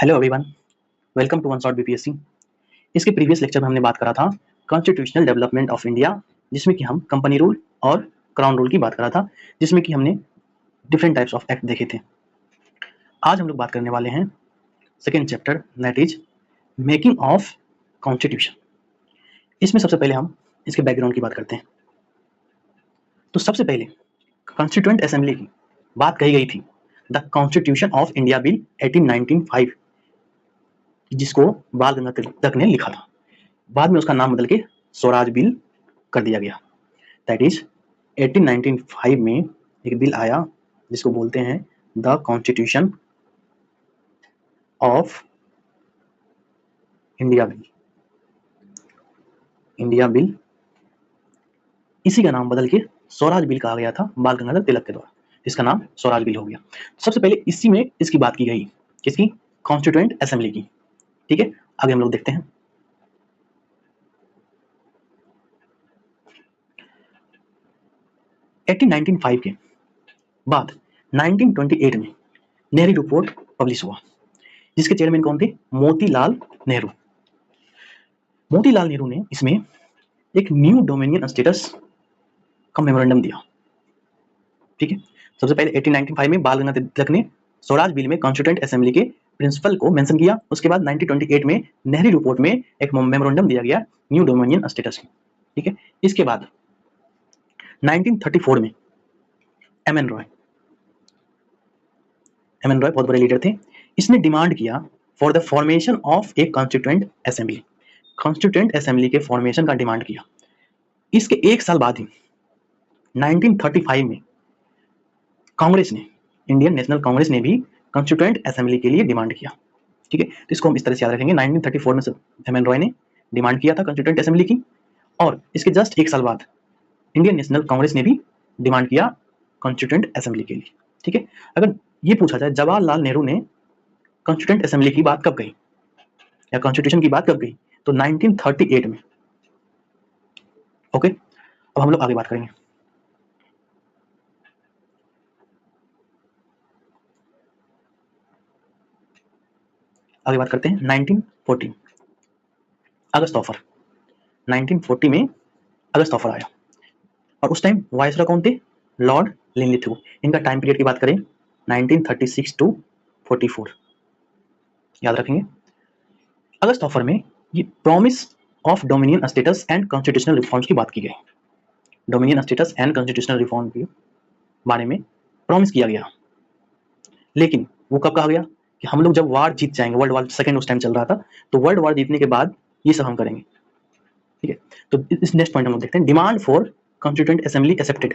Hello everyone, welcome to one shot BPSC. इसके previous lecture में हमने बात करा था कॉन्स्टिट्यूशनल डेवलपमेंट ऑफ इंडिया, जिसमें कि हम कंपनी रूल और क्राउन रूल की बात करा था, जिसमें कि हमने डिफरेंट टाइप्स ऑफ एक्ट देखे थे। आज हम लोग बात करने वाले हैं second chapter, that is making of constitution. इसमें सबसे पहले हम इसके बैकग्राउंड की बात करते हैं। तो सबसे पहले कॉन्स्टिट्यूएंट असेंबली की बात कही गई थी, the constitution of India bill 1895, जिसको बाल गंगाधर तिलक ने लिखा था। बाद में उसका नाम बदल के स्वराज बिल कर दिया गया। दैट इज 1895 में एक बिल आया जिसको बोलते हैं the constitution of India bill. India bill, इसी का नाम बदल के स्वराज बिल कहा गया था बाल गंगाधर तिलक के द्वारा, इसका नाम स्वराज बिल हो गया। सबसे पहले इसी में इसकी बात की गई, किसकी? कॉन्स्टिट्यूएंट असेंबली की। ठीक है, आगे हम लोग देखते हैं। एटीन 1905 के बाद 1928 में नेहरू रिपोर्ट पब्लिश हुआ, जिसके चेयरमैन कौन थे? मोतीलाल नेहरू। मोतीलाल नेहरू ने इसमें एक न्यू डोमिनियन स्टेटस का मेमोरेंडम दिया। ठीक है, सबसे पहले 1895 में बाल गंगाधर तिलक ने स्वराज बिल में कॉन्स्टिट्यूएंट असेंबली के प्रिंसिपल को मेंशन किया। उसके बाद 1928 में नेहरू रिपोर्ट में एक मेमोरेंडम दिया गया न्यू डोमिनियन स्टेटस की। ठीक है, इसके बाद 1934 में एम एन रॉय बहुत बड़े लीडर थे। इसने डिमांड किया for the formation of A constituent assembly. Constituent assembly के फॉर्मेशन का डिमांड किया। इसके एक साल बाद ही 1935 में कांग्रेस ने, इंडियन नेशनल कांग्रेस ने भी कॉन्स्टिट्यूएंट असेंबली के लिए डिमांड किया। ठीक है, तो इसको हम इस तरह से याद रखेंगे। 1934 में एम एन रॉय ने डिमांड किया था कॉन्स्टिट्यूएंट असेंबली की, और इसके जस्ट एक साल बाद इंडियन नेशनल कांग्रेस ने भी डिमांड किया कॉन्स्टिट्यूएंट असेंबली के लिए। ठीक है, अगर ये पूछा जाए जवाहरलाल नेहरू ने कॉन्स्टिट्यूएंट असेंबली की बात कब कही या कॉन्स्टिट्यूशन की बात कब कही, तो 1938 में। ओके, अब हम लोग आगे बात करेंगे। आगे बात करते हैं 1940 अगस्त ऑफर। 1940 में अगस्त ऑफर आया, और उस टाइम वायसरॉय कौन थे? लॉर्ड लिनलिथ। इनका टाइम पीरियड की बात करें 1936 टू 44, याद रखेंगे। अगस्त ऑफर में ये promise of dominion status and constitutional reforms की बात की गई। Dominion status and constitutional reform के बारे में प्रॉमिस किया गया, लेकिन वो कब कहा गया कि हम लोग जब वार जीत जाएंगे, वर्ल्ड वार सेकेंड उस टाइम चल रहा था, तो वर्ल्ड वार जीतने के बाद ये सब हम करेंगे। ठीक है, तो इस नेक्स्ट पॉइंट हम लोग देखते हैं, demand for constituent assembly accepted.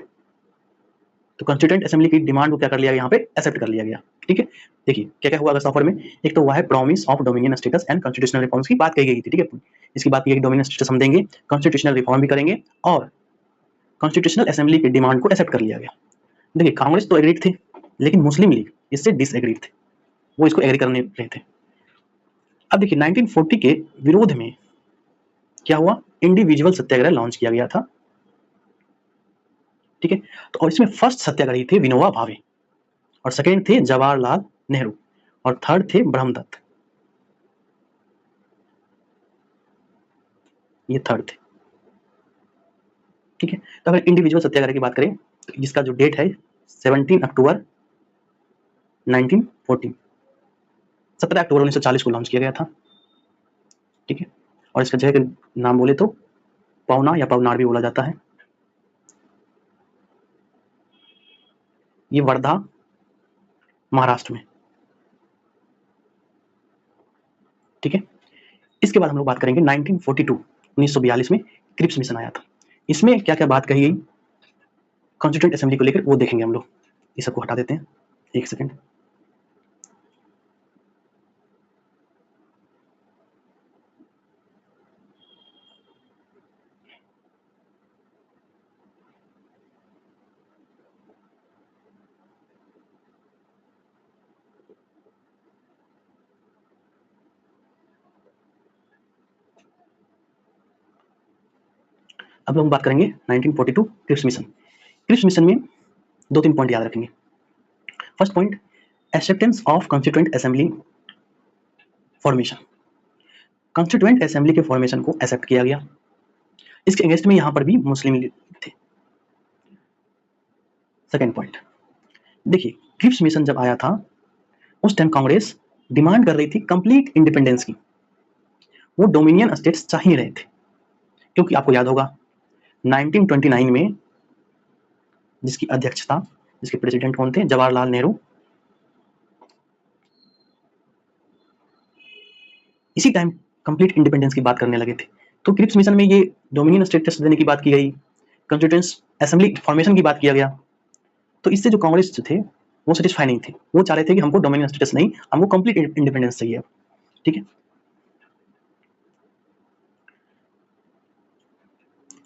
तो कॉन्स्टिट्यूएंट असेंबली की डिमांड को क्या कर लिया गया? यहाँ पे एक्सेप्ट कर लिया गया। ठीक है, देखिए क्या क्या हुआ अगस्त ऑफर में। एक तो हुआ है promise of dominion status and constitutional reforms की बात कही गई थी। ठीक है, इसकी बात की गई डोमिनियन स्टेटस हम देंगे, कॉन्स्टिट्यूशनल रिफॉर्म भी करेंगे, और कॉन्स्टिट्यूशनल असेंबली की डिमांड को एक्सेप्ट कर लिया गया। देखिए कांग्रेस तो एग्रीड थे, लेकिन मुस्लिम लीग इससे डिसएग्रीड थे, वो इसको एग्री करने रहे थे। अब देखिए 1940 के विरोध में क्या हुआ? इंडिविजुअल सत्याग्रह लॉन्च किया गया था। ठीक है, तो और इसमें फर्स्ट सत्याग्रही थे विनोबा भावे, और सेकेंड थे जवाहरलाल नेहरू, और थर्ड थे ब्रह्मदत्त। ये थर्ड थे। ठीक है, तो अगर इंडिविजुअल सत्याग्रह की बात करें तो इसका जो डेट है 17 अक्टूबर 1940, 17 अक्टूबर 1940 को लॉन्च किया गया था। ठीक है, और इसका जगह का नाम बोले तो पवना या पवनार भी बोला जाता है। ये वर्धा महाराष्ट्र में। ठीक है, इसके बाद हम लोग बात करेंगे 1942 में क्रिप्स मिशन आया था। इसमें क्या क्या बात कही गई कॉन्स्टिट्यूएंट असेंबली को लेकर, वो देखेंगे हम लोग। ये सबको हटा देते हैं, एक सेकेंड। अब हम बात करेंगे 1942 क्रिप्स मिशन। क्रिप्स मिशन में दो तीन पॉइंट याद रखेंगे। First point, acceptance of constituent assembly formation, constituent assembly के फॉर्मेशन को एक्सेप्ट किया गया। इसके अगेंस्ट में यहां पर भी मुस्लिम लीग थे। सेकंड पॉइंट देखिए, क्रिप्स मिशन जब आया था उस टाइम कांग्रेस डिमांड कर रही थी कंप्लीट इंडिपेंडेंस की। वो डोमिनियन स्टेट्स चाह ही रहे थे, क्योंकि आपको याद होगा 1929 में जिसकी अध्यक्षता, जिसके प्रेसिडेंट कौन थे, जवाहरलाल नेहरू, इसी टाइम कंप्लीट इंडिपेंडेंस की बात करने लगे थे। तो क्रिप्स मिशन में ये डोमिनियन स्टेटस देने की बात की गई, कॉन्स्टिट्यूएंट असेंबली फॉर्मेशन की बात किया गया। तो इससे जो कांग्रेस थे वो सेटिस्फाई नहीं थे, वो चाह रहे थे कि हमको डोमिनियन स्टेटस नहीं, हमको कंप्लीट इंडिपेंडेंस चाहिए। ठीक है,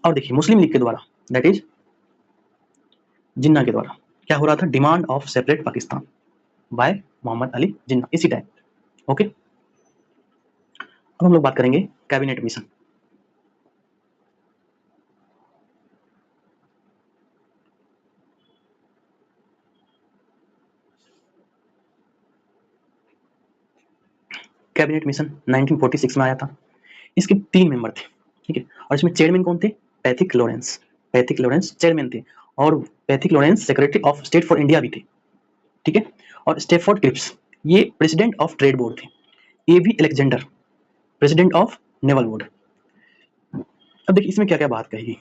और देखिए मुस्लिम लीग के द्वारा, दैट इज जिन्ना के द्वारा क्या हो रहा था, demand of separate Pakistan by Mohammad Ali Jinnah, इसी टाइम। ओके, अब हम लोग बात करेंगे कैबिनेट मिशन। कैबिनेट मिशन 1946 में आया था। इसके 3 मेंबर थे, ठीक है, और इसमें चेयरमैन कौन थे, Pethick Lawrence. Pethick Lawrence chairman थे, और Pethick Lawrence secretary of state for India भी थे। ठीक है, और स्टेफोर्ड क्रिप्स ये प्रेसिडेंट ऑफ ट्रेड बोर्ड थे। AV Alexander president of naval board. अब देखिए इसमें क्या क्या बात कही गई।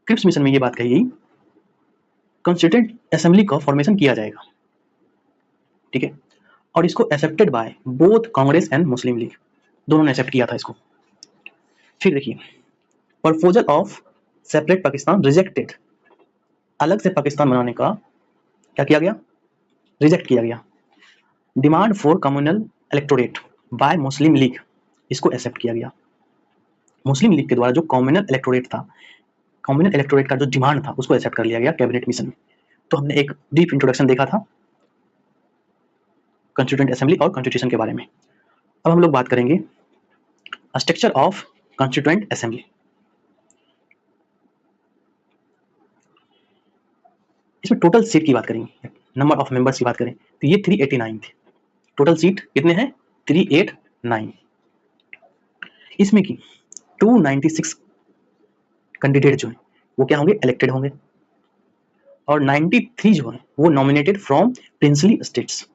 क्रिप्स मिशन में ये बात कही गई कॉन्स्टिट्यूएंट असेंबली का फॉर्मेशन किया जाएगा, ठीक है, और इसको accepted by both Congress and Muslim league, दोनों ने एक्सेप्ट किया था इसको। फिर देखिए proposal of separate Pakistan rejected, अलग से पाकिस्तान बनाने का क्या किया गया, रिजेक्ट किया गया। Demand for communal electorate bye Muslim league, इसको एक्सेप्ट किया गया। मुस्लिम लीग के द्वारा जो कम्युनल इलेक्टोरेट था, कम्युनल इलेक्टोरेट का जो डिमांड था उसको एक्सेप्ट कर लिया गया कैबिनेट मिशन में। तो हमने एक डीप इंट्रोडक्शन देखा था कॉन्स्टिट्यूएंट असेंबली और कॉन्स्टिट्यूशन के बारे में। अब हम लोग बात करेंगे स्ट्रक्चर ऑफ कॉन्स्टिट्यूएंट असेंबली। इसमें टोटल सीट की बात करेंगे, नंबर ऑफ मेंबर्स की बात करें तो ये 389 थे। टोटल सीट कितने हैं, 389। इसमें की 296 कैंडिडेट जो है वो क्या होंगे, इलेक्टेड होंगे, और 93 जो है वो नॉमिनेटेड फ्रॉम प्रिंसली स्टेट्स,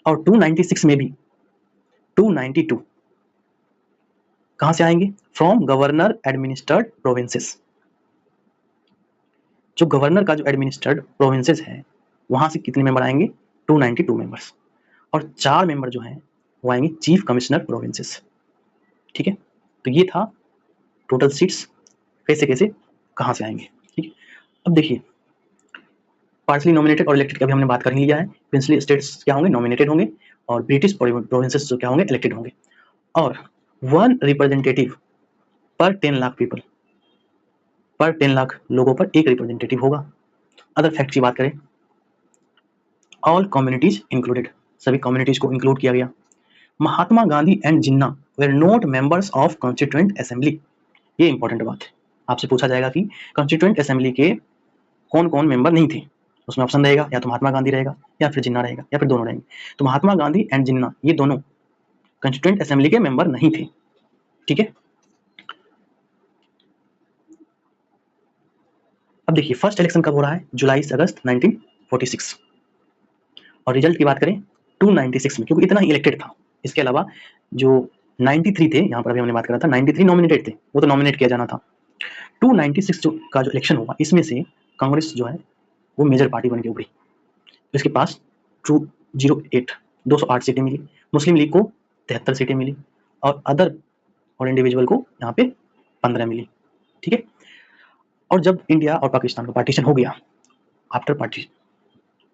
और 296 में भी 292 कहां से आएंगे, फ्रॉम गवर्नर एडमिनिस्ट्रेड प्रोविंसेस। जो गवर्नर का जो एडमिनिस्ट्रेड प्रोविंसेस है वहां से कितने मेंबर आएंगे, 292 मेंबर्स, और 4 मेंबर जो हैं वो आएंगे चीफ कमिश्नर प्रोविंसेस। ठीक है, तो ये था टोटल सीट्स कैसे कैसे कहां से आएंगे। ठीक है, अब देखिए पार्शली नॉमिनेटेड और इलेक्टेड की अभी हमने बात कर ही लिया है। प्रिंसली स्टेट्स क्या होंगे, नॉमिनेटेड होंगे, और ब्रिटिश प्रोविंसेस जो क्या होंगे, इलेक्टेड होंगे, और 1 रिप्रेजेंटेटिव पर 10 लाख पीपल, पर 10 लाख लोगों पर एक रिप्रेजेंटेटिव होगा। अदर फैक्ट की बात करें, ऑल कम्युनिटीज इंक्लूडेड, सभी कम्युनिटीज को इंक्लूड किया गया। Mahatma Gandhi and Jinnah were not members of constituent assembly. ये इंपॉर्टेंट बात है, आपसे पूछा जाएगा कि कॉन्स्टिट्यूएंट असेंबली के कौन कौन मेंबर नहीं थे। उसमें ऑप्शन रहेगा, या तो महात्मा गांधी रहेगा, या फिर जिन्ना रहेगा, या फिर दोनों रहेंगे। तो महात्मा गांधी एंड जिन्ना ये दोनों कॉन्स्टिट्यूएंट असेंबली के मेंबर नहीं थे। ठीक है, अब देखिए फर्स्ट इलेक्शन कब हो रहा है, जुलाई से अगस्त 1946, और रिजल्ट की बात करें 296 में, क्योंकि इतना ही इलेक्टेड था। इसके अलावा जो 93 थे, यहाँ पर अभी हमने बात करा था 93 नॉमिनेटेड थे, वो तो नॉमिनेट किया जाना था। 296 जो का जो इलेक्शन हुआ इसमें से कांग्रेस जो है वो मेजर पार्टी बन के उभरी। इसके पास 208 सीटें मिली, मुस्लिम लीग को 73 सीटें मिली, और अदर और इंडिविजुअल को यहाँ पे 15 मिली। ठीक है, और जब इंडिया और पाकिस्तान का पार्टीशन हो गया, आफ्टर पार्टीशन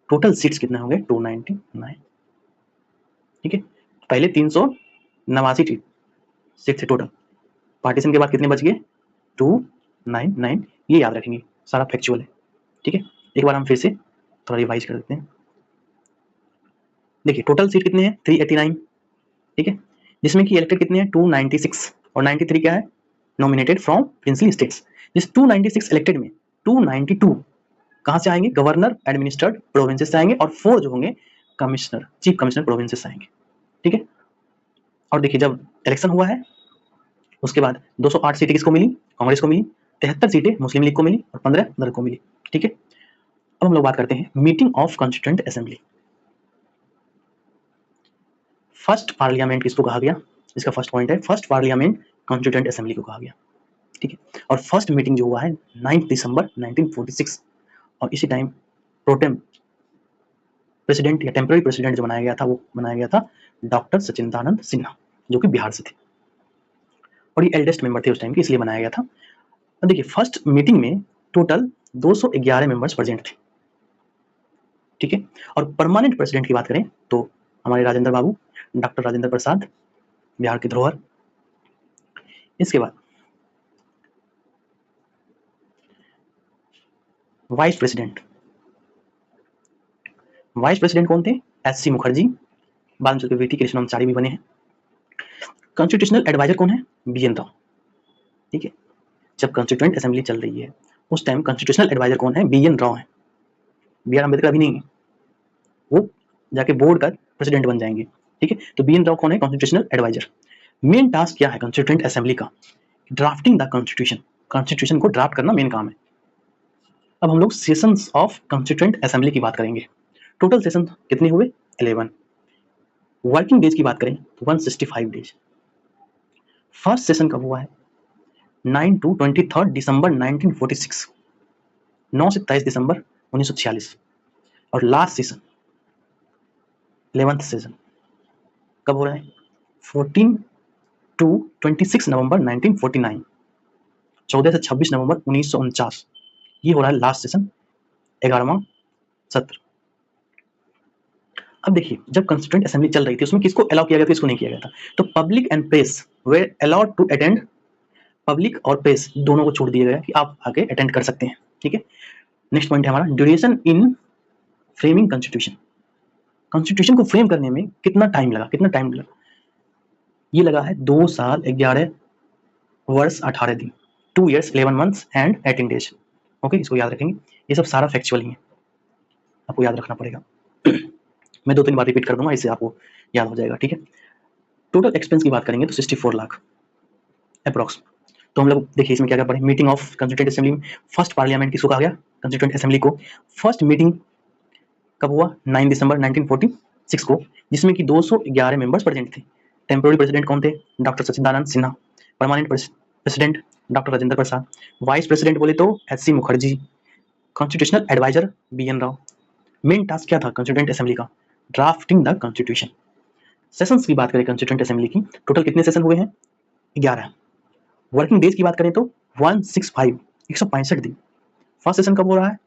टोटल सीट्स कितने होंगे, 299। ठीक है, पहले 389 सीट थे टोटल, पार्टीशन के बाद कितने बच गए, 299। ये याद रखेंगे, सारा फैक्चुअल है। ठीक है, एक बार हम फिर से थोड़ा रिवाइज कर देते हैं। देखिए टोटल सीट कितने हैं, 389। ठीक है, जिसमें कि इलेक्टेड कितने हैं, 296, और 93 क्या है, नॉमिनेटेड फ्रॉम प्रिंसली स्टेट्स। जिस 296 इलेक्टेड में 292 कहां से आएंगे, गवर्नर एडमिनिस्ट्रेड प्रोविंसेस से आएंगे, और 4 जो होंगे कमिश्नर, चीफ कमिश्नर प्रोविंसेस से आएंगे। ठीक है, और देखिए जब इलेक्शन हुआ है उसके बाद 208 सीटें किसको मिली? कांग्रेस को मिली, 73 सीटें मुस्लिम लीग को मिली और 15 दल को मिली। ठीक है, अब हम लोग बात करते हैं meeting of constituent assembly. First parliament किसको कहा गया? इसका फर्स्ट पॉइंट है फर्स्ट पार्लियामेंट कॉन्स्टिट्यूएंट असेंबली को कहा गया। ठीक है, और फर्स्ट मीटिंग जो हुआ है 9 दिसंबर 1946 और इसी टाइम प्रोटेम प्रेसिडेंट या टेम्पररी प्रेसिडेंट जो बनाया गया था वो बनाया गया था डॉक्टर सचिदानंद सिन्हा, जो कि बिहार से थे और ये एल्डेस्ट मेंबर थे उस टाइम के, इसलिए बनाया गया था। और देखिए फर्स्ट मीटिंग में टोटल 211 मेंबर्स प्रेजेंट थे। ठीक है, और परमानेंट प्रेसिडेंट की बात करें तो हमारे राजेंद्र बाबू, डॉक्टर राजेंद्र प्रसाद, बिहार की धरोहर। इसके बाद वाइस प्रेसिडेंट, वाइस प्रेसिडेंट कौन थे? एस.सी. मुखर्जी, बाद में चलकर वीटी कृष्णमाचारी भी बने हैं। कॉन्स्टिट्यूशनल एडवाइजर कौन है? बी.एन. राव। ठीक है, जब कॉन्स्टिट्यूएंट असेंबली चल रही है उस टाइम कॉन्स्टिट्यूशनल एडवाइजर कौन है? बी.एन. राव है। बी.आर. अम्बेडकर अभी नहीं है, वो जाके बोर्ड का प्रेसिडेंट बन जाएंगे। ठीक है, तो बी.एन. राव कौन है? Constitutional adviser. मेन टास्क क्या है कॉन्स्टिट्यूएंट असेंबली का? ड्राफ्टिंग द कॉन्स्टिट्यूशन, कॉन्स्टिट्यूशन को ड्राफ्ट करना मेन काम है। अब हम लोग सेशंस ऑफ कॉन्स्टिट्यूएंट असेंबली की बात करेंगे। टोटल सेशन कितने हुए? 11। वर्किंग डेज की बात करें तो 165 डेज। फर्स्ट सेशन कब हुआ है? 9 to 23 दिसंबर 1946, 9 से 23 दिसंबर 1946। और लास्ट सेशन 11th सेशन कब हो रहा है? 14 to 26 नवंबर 1949, 14 से 26 नवंबर 1949। ये हो रहा है लास्ट सेशन, 11वां सत्र। अब देखिए जब कॉन्स्टिट्यूएंट असेंबली चल रही थी उसमें किसको अलाउ किया गया था, किसको नहीं किया गया था? तो public and press were allowed to attend, public और प्रेस दोनों को छोड़ दिया गया कि आप आके अटेंड कर सकते हैं। ठीक है, नेक्स्ट पॉइंट है हमारा ड्यूरेशन इन फ्रेमिंग कॉन्स्टिट्यूशन। कॉन्स्टिट्यूशन को फ्रेम करने में कितना टाइम लगा? कितना टाइम लगा? ये लगा है 2 साल 11 वर्ष 18 दिन, 2 years 11 months and 18 days। Okay, इसको याद रखेंगे, ये सब सारा फैक्चुअल ही है, आपको याद रखना पड़ेगा। मैं 2-3 बार रिपीट कर दूंगा, इससे आपको याद हो जाएगा। ठीक है, टोटल एक्सपेंस की बात करेंगे तो 64 लाख अप्रॉक्स। तो हम लोग देखिए इसमें क्या क्या पढ़े। मीटिंग ऑफ कॉन्स्टिट्यूएंट असेंबली में फर्स्ट पार्लियामेंट किसको कहा गया? कॉन्स्टिट्यूएंट असेंबली को। फर्स्ट मीटिंग कब हुआ? 9 दिसंबर 1946 को, जिसमें कि 211 मेंबर्स प्रेजेंट थे। टेम्पोररी प्रेसिडेंट कौन थे? Doctor Sachchidananda Sinha. Permanent president doctor Rajendra Prasad. Vice president बोले तो S C. Mukherjee. Constitutional advisor B N. Rao. Main task क्या था कॉन्स्टिट्यूएंट असेंबली का? Drafting the constitution. सेशंस की बात करें कॉन्स्टिट्यूएंट असेंबली की, टोटल कितने सेशन हुए हैं? 11। वर्किंग डेज की बात करें तो 165, 165 दिन। फर्स्ट सेशन कब हो रहा है?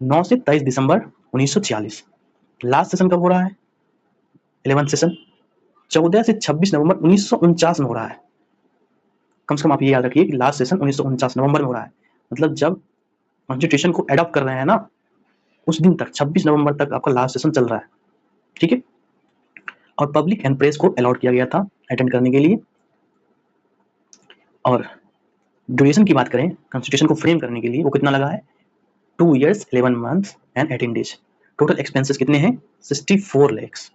9 से 23 दिसंबर 1946। लास्ट सेशन कब हो रहा है? 11th सेशन 14 से 26 नवंबर 1949 में हो रहा है। कम से कम आप ये याद रखिए कि लास्ट सेशन 1949 नवंबर में हो रहा है, मतलब जब कॉन्स्टिट्यूशन को एडॉप्ट कर रहे हैं ना उस दिन तक 26 नवंबर तक आपका लास्ट सेशन चल रहा है। ठीक है, और पब्लिक एंड प्रेस को अलाउड किया गया था अटेंड करने के लिए। और ड्यूरेशन की बात करें कॉन्स्टिट्यूशन को फ्रेम करने के लिए वो कितना लगा है? 2 years 11 months and 18 days। Total expenses कितने हैं? 64 lakhs।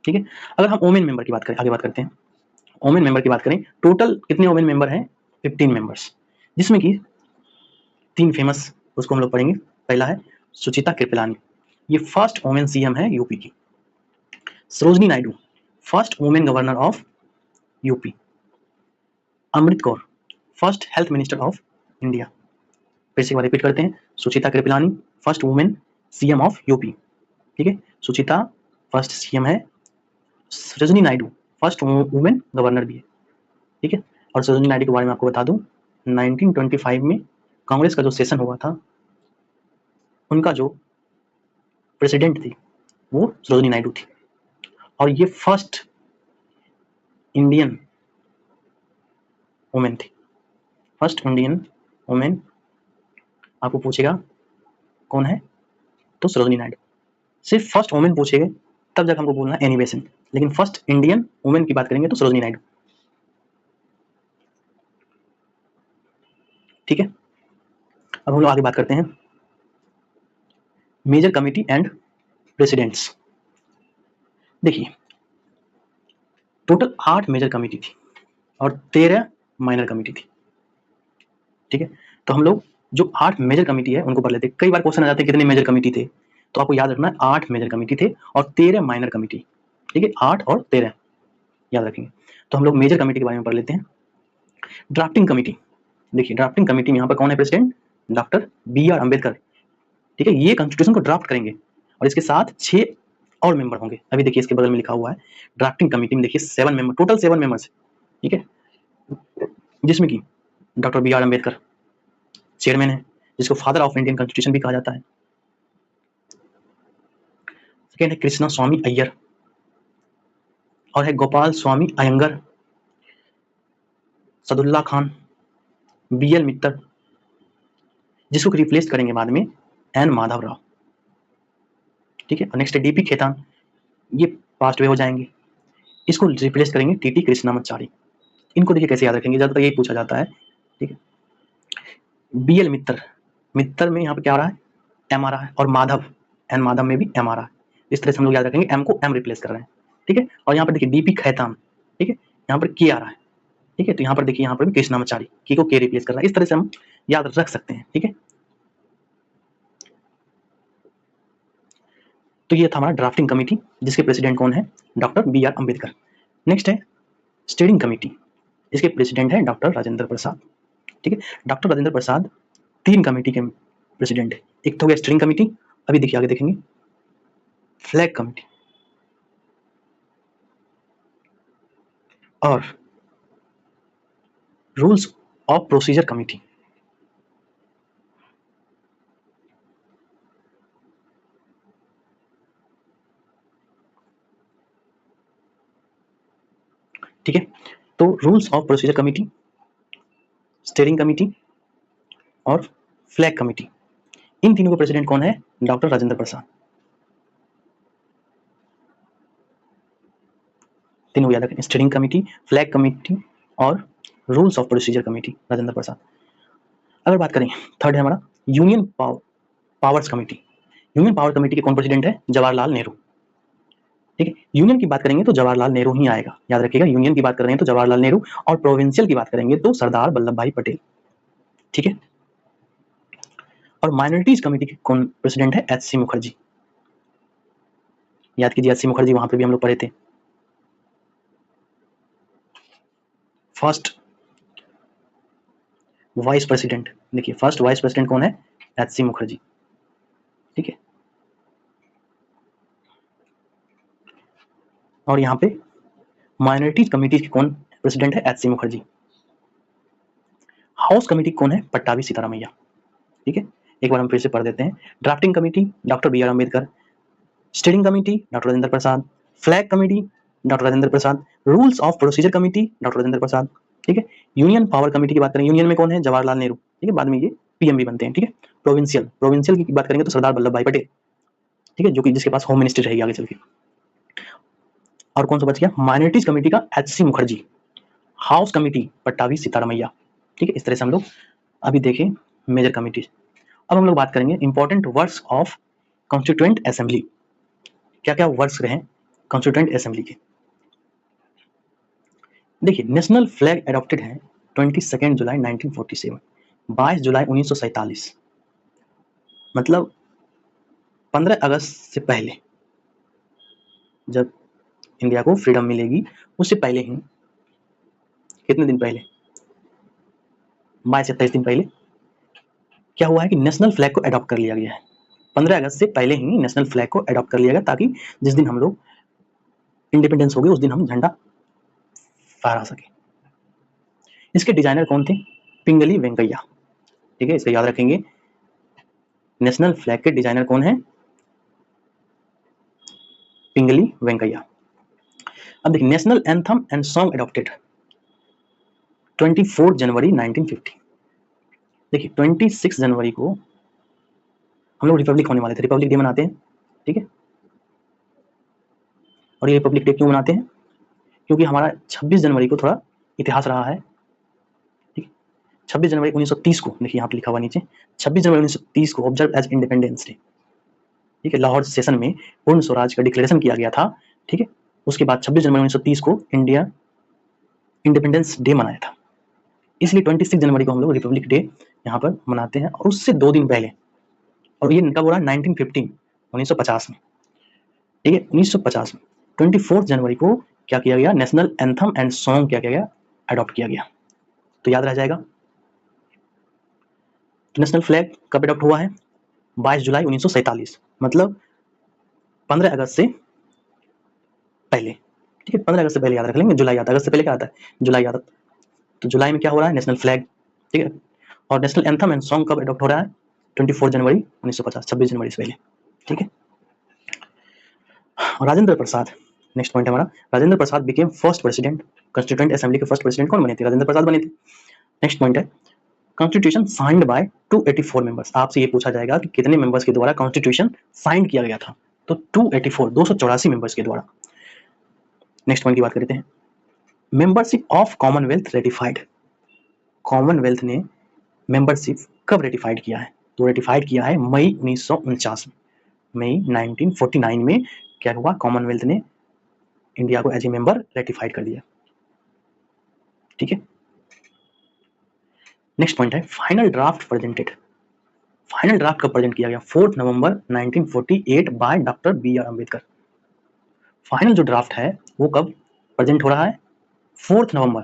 ठीक है, अगर हम वोमेन मेंबर की बात करें, आगे बात करते हैं। वोमेन मेंबर की बात करें, टोटल कितने वोमेन मेंबर हैं? 15 मेंबर्स, जिसमें कि 3 फेमस उसको हम लोग पढ़ेंगे। पहला है सुचिता कृपलानी, ये फर्स्ट वोमेन सीएम है यूपी की। Sarojini Naidu, first women governor of UP. Amrit Kaur, first health minister of India. फिर से एक बार रिपीट करते हैं, Sucheta Kripalani first women CM of UP. ठीक है, सुचिता फर्स्ट सीएम है। Sarojini Naidu first women governor भी है। ठीक है, और सरोजनी नायडू के बारे में आपको बता दूं 1925 में कांग्रेस का जो सेशन हुआ था उनका जो प्रेसिडेंट थी वो सरोजनी नायडू थी, और ये फर्स्ट इंडियन वुमेन थी। फर्स्ट इंडियन वुमेन आपको पूछेगा कौन है तो सरोजनी नायडू। सिर्फ फर्स्ट वुमेन पूछेगा तब जाकर हमको बोलना एनी बेसेंट, लेकिन फर्स्ट इंडियन वुमेन की बात करेंगे तो सरोजनी नायडू। ठीक है, अब हम लोग आगे बात करते हैं मेजर कमिटी एंड प्रेसिडेंट्स। देखिए टोटल 8 मेजर कमेटी थी और 13 माइनर कमेटी थी। ठीक है, तो हम लोग जो 8 मेजर कमेटी है उनको पढ़ लेते हैं। कई बार क्वेश्चन आ जाते हैं कितने मेजर कमेटी थे, तो आपको याद रखना है 8 मेजर कमेटी थे और 13 माइनर कमेटी। ठीक है, 8 और 13 याद रखेंगे। तो हम लोग मेजर कमेटी के बारे में पढ़ लेते हैं। ड्राफ्टिंग कमेटी, देखिए ड्राफ्टिंग कमेटी में यहाँ पर कौन है प्रेसिडेंट? Doctor B.R. अम्बेडकर। ठीक है, ये कॉन्स्टिट्यूशन को ड्राफ्ट करेंगे और इसके साथ 6 और मेंबर होंगे। अभी देखिए इसके बगल में लिखा हुआ है ड्राफ्टिंग कमेटी में, देखिए 7 मेंबर, टोटल 7 मेंबर्स। ठीक है, जिसमें कि डॉक्टर B.R. अम्बेडकर चेयरमैन है, जिसको फादर ऑफ इंडियन कॉन्स्टिट्यूशन भी कहा जाता है। सेकेंड है कृष्णा स्वामी अय्यर और है गोपाल स्वामी अयंगर, सदुल्ला खान, B.L. मित्तल, जिसको रिप्लेस करेंगे बाद में N. माधव राव। ठीक है, और नेक्स्ट है D.P. खेतान, ये पास्ट वे हो जाएंगे, इसको रिप्लेस करेंगे T.T. कृष्णामाचारी। इनको देखिए कैसे याद रखेंगे, ज्यादातर यही पूछा जाता है। ठीक है, B.L. मित्तर, मित्तर में यहाँ पे क्या आ रहा है? M आ रहा है, और माधव, N माधव में भी M आ रहा है। इस तरह से हम लोग याद रखेंगे, M को M रिप्लेस कर रहे हैं। ठीक है, और यहाँ पर देखिए D.P. खैतान, ठीक है, यहाँ पर K आ रहा है। ठीक है, तो यहाँ पर देखिए यहाँ पर भी कृष्णामाचारी, K को K रिप्लेस कर रहा है। इस तरह से हम याद रख सकते हैं। ठीक है, तो ये था हमारा ड्राफ्टिंग कमेटी, जिसके प्रेसिडेंट कौन है? Doctor B.R. अम्बेडकर। नेक्स्ट है स्टीयरिंग कमेटी, इसके प्रेसिडेंट है डॉक्टर राजेंद्र प्रसाद। ठीक है, डॉक्टर राजेंद्र प्रसाद 3 कमेटी के प्रेसिडेंट है। एक तो हो गया स्टीयरिंग कमेटी, अभी देखिए आगे देखेंगे, फ्लैग कमेटी और रूल्स ऑफ प्रोसीजर कमेटी। ठीक है, तो rules of procedure committee, steering committee और फ्लैग कमेटी, इन तीनों के प्रेसिडेंट कौन है? डॉक्टर राजेंद्र प्रसाद। तीनों याद रखें, स्टीयरिंग कमेटी, फ्लैग कमेटी और rules of procedure committee, Rajendra Prasad. अगर बात करें, थर्ड है हमारा union powers committee. Union power committee के कौन प्रेसिडेंट है? जवाहरलाल नेहरू। ठीक है, यूनियन की बात करेंगे तो जवाहरलाल नेहरू ही आएगा, याद रखिएगा। यूनियन की बात करेंगे तो जवाहरलाल नेहरू, और प्रोविंशियल की बात करेंगे तो सरदार वल्लभ भाई पटेल। ठीक है, और माइनॉरिटीज कमेटी के कौन प्रेसिडेंट है? H.C. मुखर्जी। याद कीजिए, H.C. मुखर्जी, वहां पे भी हम लोग पढ़े थे। फर्स्ट वाइस प्रेसिडेंट, देखिए फर्स्ट वाइस प्रेसिडेंट कौन है? H.C. मुखर्जी। ठीक है, और यहाँ पे माइनॉरिटीज कमेटी के कौन प्रेसिडेंट है? H.C. मुखर्जी। हाउस कमेटी कौन है? पट्टाभी सीतारामैया। ठीक है, एक बार हम फिर से पढ़ देते हैं। Drafting committee doctor B.R. Ambedkar, steering committee doctor Rajendra Prasad, flag committee doctor Rajendra Prasad, rules of procedure committee doctor Rajendra Prasad. ठीक है, यूनियन पावर कमेटी की बात करें, यूनियन में कौन है? जवाहरलाल नेहरू। ठीक है, बाद में ये PM भी बनते हैं। ठीक है, प्रोविंशियल की बात करेंगे तो सरदार वल्लभ भाई पटेल। ठीक है, जो कि जिसके पास होम मिनिस्ट्री रहेगी आगे चल के। और कौन सा बच गया? माइनॉरिटीज कमेटी का H.C. Mukherjee, house committee Pattabhi Sitaramayya. ठीक है, इस तरह से हम लोग अभी देखें मेजर कमेटी। अब हम लोग बात करेंगे important words of constituent assembly. क्या क्या वर्ड्स रहे कॉन्स्टिट्यूएंट असेंबली के? देखिए, नेशनल फ्लैग एडॉप्टेड है 22 जुलाई 1947, 22 जुलाई 1947, मतलब 15 अगस्त से पहले, जब इंडिया को फ्रीडम मिलेगी उससे पहले ही, कितने दिन पहले? 22 से 23 दिन पहले क्या हुआ है कि नेशनल फ्लैग को एडॉप्ट कर लिया गया है। 15 अगस्त से पहले ही नेशनल फ्लैग को एडॉप्ट कर लिया गया, ताकि जिस दिन हम लोग इंडिपेंडेंस हो गए उस दिन हम झंडा फहरा सके। इसके डिजाइनर कौन थे? पिंगली वेंकैया। ठीक है, इसे याद रखेंगे। नेशनल फ्लैग के डिजाइनर कौन है? पिंगली वेंकैया। अब देखिए, national anthem and song adopted 24 जनवरी 1950। देखिए 26 जनवरी को हम लोग रिपब्लिक होने वाले थे, रिपब्लिक डे मनाते हैं। ठीक है, और ये रिपब्लिक डे क्यों मनाते हैं? क्योंकि हमारा 26 जनवरी को थोड़ा इतिहास रहा है। ठीक है, 26 जनवरी 1930 को, देखिए यहाँ पे लिखा हुआ नीचे, 26 जनवरी 1930 को ऑब्जर्व एज इंडिपेंडेंस डे। ठीक है, लाहौर सेशन में पूर्ण स्वराज का डिक्लेरेशन किया गया था। ठीक है, उसके बाद 26 जनवरी 1930 को इंडिया इंडिपेंडेंस डे मनाया था, इसलिए 26 जनवरी को हम लोग रिपब्लिक डे यहाँ पर मनाते हैं। और उससे 2 दिन पहले, और ये कब हो रहा है, 1915 1950 में, ठीक है, 1950 में 24 जनवरी को क्या किया गया, नेशनल एंथम एंड सॉन्ग क्या किया गया, अडॉप्ट किया गया। तो याद रह जाएगा। तो नेशनल फ्लैग कब अडॉप्ट हुआ है, 22 जुलाई 1947, मतलब 15 अगस्त से पहले, ठीक है, 15 अगस्त से पहले याद रख लेंगे, जुलाई आता है, अगस्त से पहले क्या आता है, जुलाई आता है। तो जुलाई में क्या हो रहा है, नेशनल फ्लैग, ठीक है। और नेशनल एंथम एंड सॉन्ग कब अडॉप्ट हो रहा है, 24 जनवरी 1950, 26 जनवरी से पहले, ठीक है। राजेंद्र प्रसाद, नेक्स्ट पॉइंट हमारा, Rajendra Prasad became first president, constituent assembly के फर्स्ट प्रेसिडेंट कौन बने थे, राजेंद्र प्रसाद बने थे। नेक्स्ट पॉइंट है, कॉन्स्टिट्यूशन साइंड बाय 284 मेंबर्स। आपसे ये पूछा जाएगा कि कितने मेंबर्स के द्वारा कॉन्स्टिट्यूशन साइन किया गया था, तो 284 मेंबर्स के द्वारा। नेक्स्ट पॉइंट की बात करते हैं, membership of commonwealth ratified, Commonwealth ने मेंबरशिप कब रेटिफाइड किया है, तो रेटिफाइड किया है मई 1949 में, मई 1949 में क्या हुआ, कॉमनवेल्थ ने इंडिया को एज ए मेंबर रेटिफाइड कर दिया, ठीक है। नेक्स्ट पॉइंट है, final draft presented, final draft कब प्रेजेंट किया गया, 4 नवंबर 1948 by doctor B R Ambedkar. Final जो ड्राफ्ट है वो कब प्रेजेंट हो रहा है, 4 नवंबर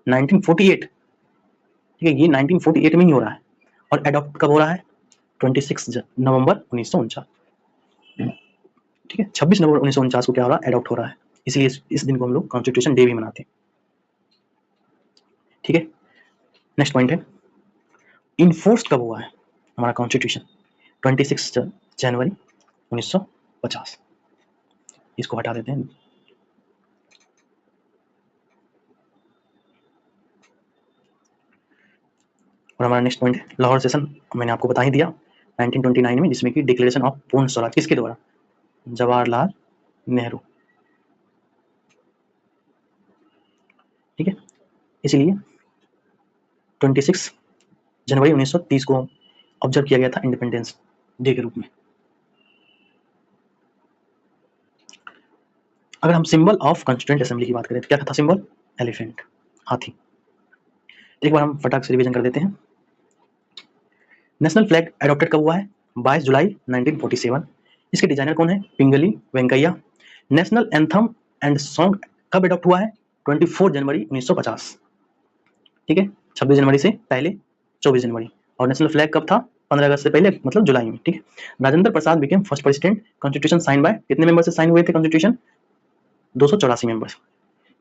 1948, ठीक है, ये 1948 में ही हो रहा है। और एडॉप्ट कब हो रहा है, 26 नवंबर 1949, ठीक है, 26 नवंबर 1949 को क्या हो रहा है, एडॉप्ट हो रहा है, इसलिए इस दिन को हम लोग कॉन्स्टिट्यूशन डे भी मनाते हैं, ठीक है। नेक्स्ट पॉइंट है, इन्फोर्स कब हुआ है हमारा कॉन्स्टिट्यूशन, 26 जनवरी 1950, इसको हटा देते हैं। और हमारा नेक्स्ट पॉइंट है, लाहौर सेशन, मैंने आपको बता ही दिया 1929 में, जिसमें कि डिक्लेरेशन ऑफ पूर्ण स्वराज किसके द्वारा, जवाहरलाल नेहरू, ठीक है। इसलिए 26 जनवरी 1930 को ऑब्जर्व किया गया था इंडिपेंडेंस डे के रूप में। अगर हम सिंबल ऑफ कॉन्स्टिट्यूएंट असेंबली की बात करें तो क्या था सिंबल, एलिफेंट, हाथी। एक बार हम फटाक से रिवीजन कर देते हैं। नेशनल फ्लैग एडॉप्टेड कब हुआ है, 22 जुलाई 1947, इसके डिजाइनर कौन है, Pingali Venkayya. National anthem and song कब एडॉप्ट हुआ है, 24 जनवरी 1950, ठीक है, 26 जनवरी से पहले 24 जनवरी। और नेशनल फ्लैग कब था, 15 अगस्त से पहले, मतलब जुलाई में, ठीक है। Rajendra Prasad became first president, constitution sign by, कितने मेंबर से साइन हुए थे constitution, 284 members.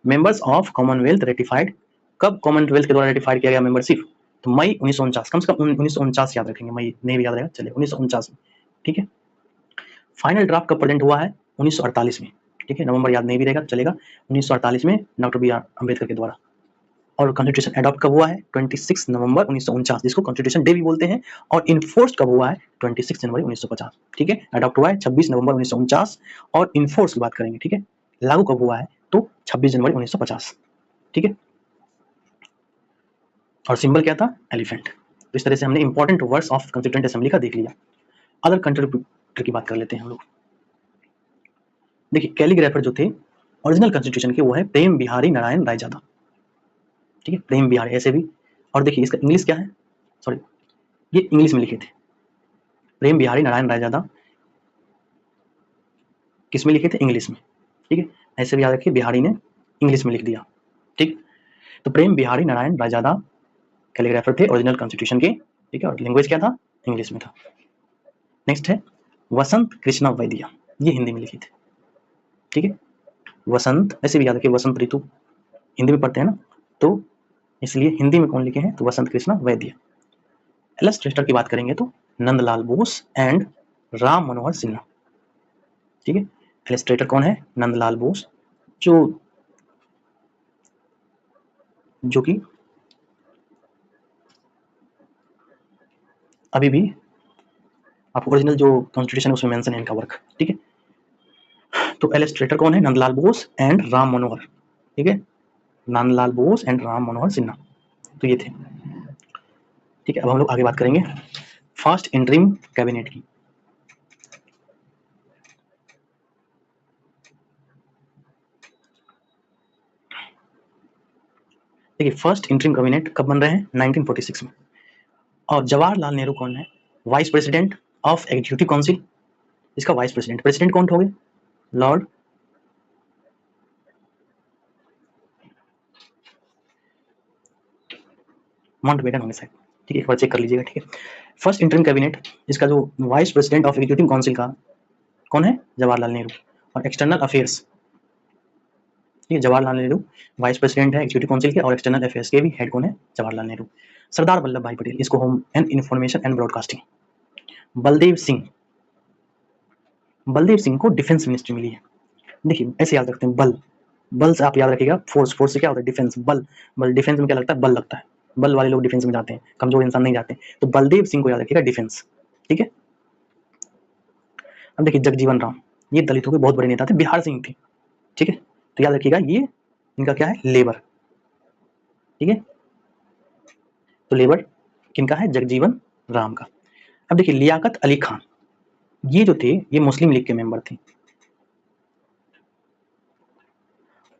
Members of commonwealth ratified, कब कॉमनवेल्थ के द्वारा रेटिफाइड किया गया मेंबरशिप, तो मई 1949, कम से कम 1949 याद रखेंगे, मई नहीं भी याद रहेगा चलिए 1949 में, ठीक है। फाइनल ड्राफ्ट कब प्रेजेंट हुआ है, 1948 में, ठीक है, नवंबर याद नहीं भी रहेगा चलेगा, 1948 में डॉक्टर बी आर अम्बेडकर के द्वारा। और कॉन्स्टिट्यूशन अडॉप्ट कब हुआ है, 26 नवंबर 1949, जिसको कॉन्स्टिट्यूशन डे भी बोलते हैं। और इन्फोर्स कब हुआ है, 26 जनवरी 1950, ठीक है, अडॉप्ट हुआ है 26 नवंबर 1949। और इन्फोर्स की बात करेंगे, ठीक है, लागू कब हुआ है, तो 26 जनवरी 1950, ठीक है। और सिंबल क्या था, एलिफेंट। तो इस तरह से हमने important words of constituent assembly का देख लिया। अदर कंट्रीब्यूटर की बात कर लेते हैं हम लोग। देखिए कैलीग्राफर जो थे ओरिजिनल कॉन्स्टिट्यूशन के, वो है प्रेम बिहारी नारायण रायजादा, ठीक है, प्रेम बिहारी ऐसे भी। और देखिए इसका इंग्लिश क्या है, सॉरी ये इंग्लिश में लिखे थे, प्रेम बिहारी नारायण रायजादा किस में लिखे थे, इंग्लिश में, ठीक है, ऐसे भी याद रखिए, बिहारी ने इंग्लिश में लिख दिया, ठीक। तो प्रेम बिहारी नारायण रायजादा कैलीग्राफर थे ओरिजिनल कॉन्स्टिट्यूशन के, ठीक है, और लैंग्वेज क्या था, इंग्लिश में था। नेक्स्ट है वसंत कृष्णा वैद्य, ये हिंदी में लिखे थे, ठीक है, वसंत ऐसे भी याद रखिए, वसंत ऋतु हिंदी में पढ़ते हैं ना, तो इसलिए हिंदी में कौन लिखे हैं, तो वसंत कृष्णा वैद्य। इलस्ट्रेटर की बात करेंगे तो नंदलाल बोस एंड राम मनोहर सिन्हा, ठीक है, इलस्ट्रेटर कौन है, नंदलाल बोस, जो कि अभी भी आपको ओरिजिनल जो कॉन्स्टिट्यूशन है उसमें मेंशन है इनका वर्क, ठीक है। तो इलस्ट्रेटर कौन है, नंदलाल बोस एंड राम मनोहर, ठीक है, नंदलाल बोस एंड राम मनोहर सिन्हा, तो ये थे, ठीक है। अब हम लोग आगे बात करेंगे फर्स्ट इंटरिम कैबिनेट की। देखिए फर्स्ट इंटरिम कैबिनेट कब बन रहे हैं 1946 में। और जवाहरलाल नेहरू कौन है? Vice president of executive council. इसका वाइस प्रेसिडेंट, प्रेसिडेंट कौन हो गए? लॉर्ड माउंटबेटन होंगे शायद, ठीक है, एक बार चेक कर लीजिएगा, ठीक है। फर्स्ट इंटरिम कैबिनेट, इसका जो vice president of executive council का कौन है? जवाहरलाल नेहरू। और एक्सटर्नल अफेयर्स, ठीक है, जवाहरलाल नेहरू वाइस प्रेसिडेंट है एग्जीक्यूटिव काउंसिल के, और एक्सटर्नल अफेयर्स के भी हेड कौन है? जवाहरलाल नेहरू। सरदार वल्लभ भाई पटेल, इसको home and information and broadcasting. Baldev Singh, Baldev Singh को डिफेंस मिनिस्ट्री मिली है। देखिए ऐसे याद रखते हैं, बल, बल से आप याद रखिएगा फोर्स, फोर्स से क्या होता है? डिफेंस, बल, बल डिफेंस में क्या लगता है? बल लगता है, बल वाले लोग डिफेंस में जाते हैं, कमजोर इंसान नहीं जाते। तो बलदेव सिंह को याद रखिएगा डिफेंस, ठीक है। अब देखिए जगजीवन राम, ये दलितों के बहुत बड़े नेता थे, बिहार सिंह थे, ठीक है। तो याद रखिएगा ये इनका क्या है? लेबर, ठीक है। तो लेबर किनका है? जगजीवन राम का। अब देखिए लियाकत अली खान, ये जो थे ये मुस्लिम लीग के मेंबर थे,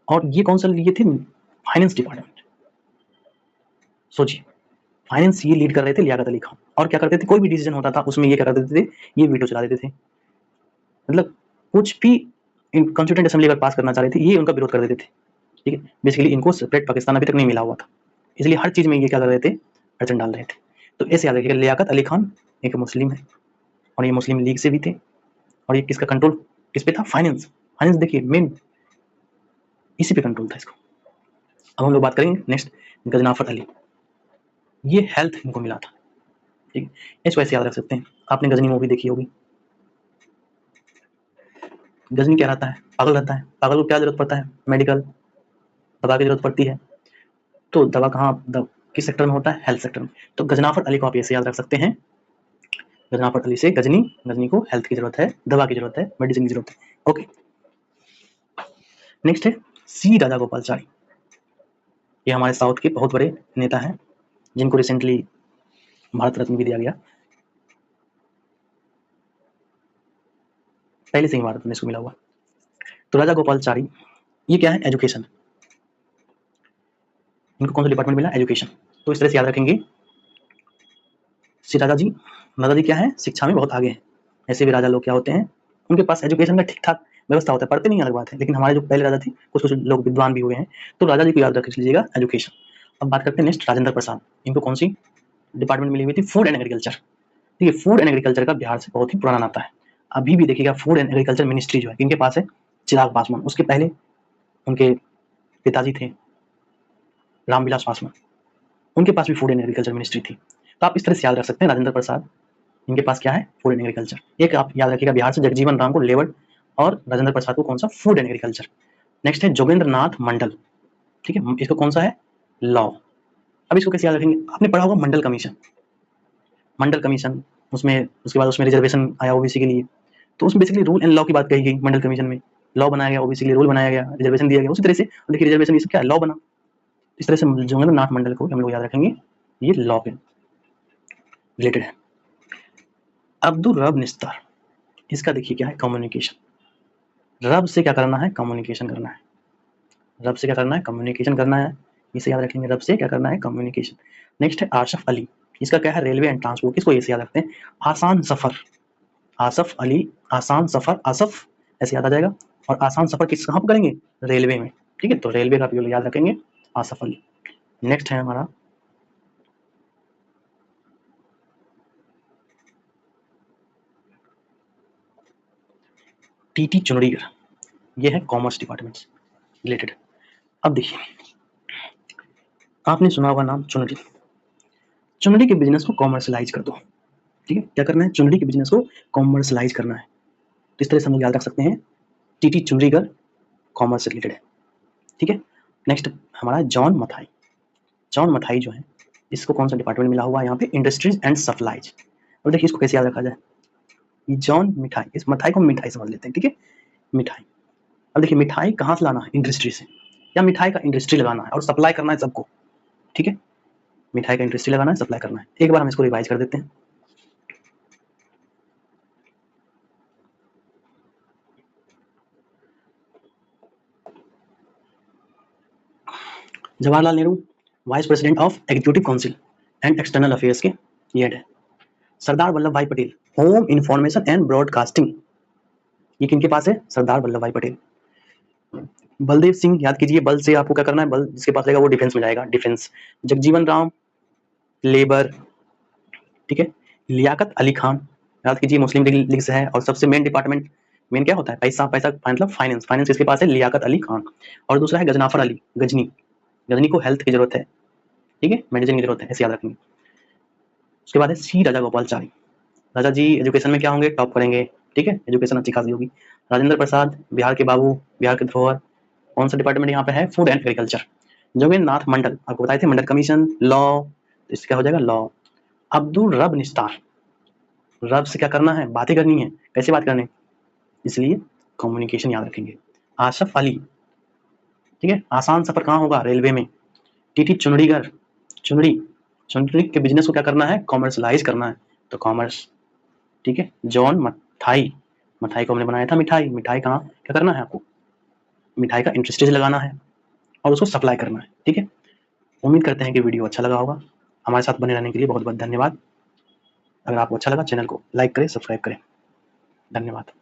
और ये कौन सा लिए थे? Finance department. सोचिए, फाइनेंस ये लीड कर रहे थे लियाकत अली खान, और क्या करते थे? कोई भी डिसीजन होता था उसमें ये क्या कर देते थे? ये वीटो चला देते थे। मतलब कुछ भी कॉन्स्टिट्यूएंट असेंबली अगर पास करना चाह रहे थे, ये उनका विरोध कर देते थे, ठीक है। बेसिकली इनको सेपरेट पाकिस्तान अभी तक नहीं मिला हुआ था, इसलिए हर चीज में ये क्या कर रहे थे? अड़चन डाल रहे थे। तो ऐसे याद रखिएगा, लियाकत अली खान एक मुस्लिम है, और ये मुस्लिम लीग से भी थे, और ये किसका कंट्रोल किस पे था? फाइनेंस, फाइनेंस देखिए मेन इसी पे कंट्रोल था इसको। अब हम लोग बात करेंगे नेक्स्ट, गजनाफर अली, ये हेल्थ इनको मिला था, ठीक है। इस वजह से याद रख सकते हैं, आपने गजनी मूवी देखी होगी। गजनी क्या रहता है? पागल रहता है, पागल को क्या जरूरत पड़ता है? मेडिकल दवा की जरूरत पड़ती है, तो दवा कहाँ किस सेक्टर में होता है? हेल्थ सेक्टर में। तो गजनाफर अली को आप ऐसे याद रख सकते हैं, गजनाफर अली से गजनी, गजनी को हेल्थ की जरूरत है, दवा की जरूरत है, मेडिसिन की जरूरत है, ओके। नेक्स्ट है सी राजागोपालाचारी, ये हमारे साउथ के बहुत बड़े नेता हैं, जिनको रिसेंटली भारत रत्न भी दिया गया, पहले से ही भारत रत्न इसको मिला हुआ। तो राजागोपालाचारी ये क्या है? एजुकेशन, इनको कौन सा डिपार्टमेंट मिला? एजुकेशन। तो इस तरह से याद रखेंगे, श्री राजा जी क्या है? शिक्षा में बहुत आगे हैं। ऐसे भी राजा लोग क्या होते हैं? उनके पास एजुकेशन का ठीक ठाक व्यवस्था होता है, पढ़ते नहीं अलग बात है, लेकिन हमारे जो पहले राजा थे कुछ कुछ लोग विद्वान भी हुए हैं, तो राजा जी को याद रख लीजिएगा एजुकेशन। अब बात करते हैं नेक्स्ट, राजेंद्र प्रसाद, इनको कौन सी डिपार्टमेंट मिली हुई थी? Food and agriculture. देखिए फूड एंड एग्रीकल्चर का बिहार से बहुत ही पुराना नाता है, अभी भी देखिएगा फूड एंड एग्रीकल्चर मिनिस्ट्री जो है किनके पास है? चिराग पासवान। उसके पहले उनके पिताजी थे रामविलास पासवान, उनके पास भी फूड एंड एग्रीकल्चर मिनिस्ट्री थी। तो आप इस तरह से याद रख सकते हैं, राजेंद्र प्रसाद, इनके पास क्या है? Food and agriculture. एक आप याद रखिएगा बिहार से जगजीवन राम को लेबर, और राजेंद्र प्रसाद को कौन सा? Food and agriculture. नेक्स्ट है जोगेंद्र नाथ मंडल, ठीक है, इसको कौन सा है? लॉ। अब इसको कैसे याद रखेंगे? आपने पढ़ा होगा मंडल कमीशन, मंडल कमीशन, उसमें उसके बाद उसमें रिजर्वेशन आया ओबीसी के लिए, तो उसमें बेसिकली रूल एंड लॉ की बात कही गई मंडल कमीशन में, लॉ बनाया गया ओबीसी के लिए, रूल बनाया गया, रिजर्वेशन दिया गया, उसी तरह से देखिए रिजर्वेशन ये सब क्या है? लॉ बना। इस तरह से जोगेंद्र नाथ मंडल को हम लोग याद रखेंगे, ये लॉ के रिलेटेड है। अब्दुल रब निस्तार, इसका देखिए क्या है? कम्युनिकेशन, रब से क्या करना है? कम्युनिकेशन करना है, रब से क्या करना है? कम्युनिकेशन करना है, इसे याद रखेंगे, रब से क्या करना है? कम्युनिकेशन। नेक्स्ट है आसफ अली, इसका क्या है? रेलवे एंड ट्रांसपोर्ट, इसको ऐसे याद रखते हैं, आसान सफर, आसफ अली, आसान सफर, आसफ ऐसे याद आ जाएगा, और आसान सफर किस कहाँ पर करेंगे? रेलवे में, ठीक है, तो रेलवे का भी याद रखेंगे, आसफ अली। नेक्स्ट है हमारा टीटी चुनड़ीकर, ये है कॉमर्स डिपार्टमेंट रिलेटेड। अब देखिए आपने सुना होगा नाम चुनरी, चुनरी के बिजनेस को कॉमर्शलाइज कर दो, ठीक है, क्या करना है? चुनरी के बिजनेस को कॉमर्शलाइज करना है, तो इस तरह से हम लोग याद रख सकते हैं, टीटी चुनरीकर कॉमर्स से रिलेटेड है, ठीक है। नेक्स्ट हमारा जॉन मथाई, जॉन मथाई जो है इसको कौन सा डिपार्टमेंट मिला हुआ है यहाँ पे? Industries and supplies. अब देखिए इसको कैसे याद रखा जाए, ये जॉन मिठाई, इस मथाई को मिठाई समझ लेते हैं, ठीक है, मिठाई। अब देखिए मिठाई कहाँ से लाना है? इंडस्ट्री से, या मिठाई का इंडस्ट्री लगाना है और सप्लाई करना है सबको, ठीक है, मिठाई का इंडस्ट्री लगाना है, सप्लाई करना है। एक बार हम इसको रिवाइज कर देते हैं, Jawaharlal Nehru vice president of executive council and external affairs के ये हेड है। सरदार वल्लभ भाई Patel, home information and broadcasting, ये किनके पास है? सरदार वल्लभ भाई पटेल। बलदेव सिंह, याद कीजिए, बल से आपको क्या करना है, बल जिसके पास रहेगा वो डिफेंस में जाएगा, डिफेंस। जगजीवन राम, लेबर, ठीक है। लियाकत अली खान, याद कीजिए, मुस्लिम लीग से है, और सबसे मेन डिपार्टमेंट मेन क्या होता है? पैसा, पैसा मतलब फाइनेंस, फाइनेंस किसके पास है? लियाकत अली खान। और दूसरा है गजनाफर अली, गजनी, गजनी को हेल्थ की जरूरत है, ठीक है, मेडिसिन की जरूरत है, ऐसे याद रखनी। उसके बाद है सी राजा गोपालचारी, राजा जी एजुकेशन में क्या होंगे? टॉप करेंगे, ठीक है, एजुकेशन अच्छी खासी होगी। राजेंद्र प्रसाद, बिहार के बाबू, बिहार के धरोहर। कौन सा डिपार्टमेंट यहाँ पे है? Food and agriculture. Jogendra Nath Mandal, आपको बताए थे, मंडल कमीशन, लॉ, तो इसका हो जाएगा लॉ। अब्दुल रब निस्तार, रब से क्या करना है? बातें करनी है, कैसे बात करनी है? इसलिए कम्युनिकेशन याद रखेंगे। आशफ अली, ठीक है, आसान सफर कहाँ होगा? रेलवे में। टीटी चुनड़ीगर, चुनड़ी, चुनड़ी के बिजनेस को क्या करना है? कॉमर्शलाइज करना है, तो कॉमर्स, ठीक है। जॉन मथाई, मथाई को हमने बनाया था मिठाई, मिठाई कहाँ क्या करना है आपको? मिठाई का इंटरेस्टेज लगाना है और उसको सप्लाई करना है, ठीक है। उम्मीद करते हैं कि वीडियो अच्छा लगा होगा। हमारे साथ बने रहने के लिए बहुत बहुत धन्यवाद। अगर आपको अच्छा लगा, चैनल को लाइक करें, सब्सक्राइब करें। धन्यवाद।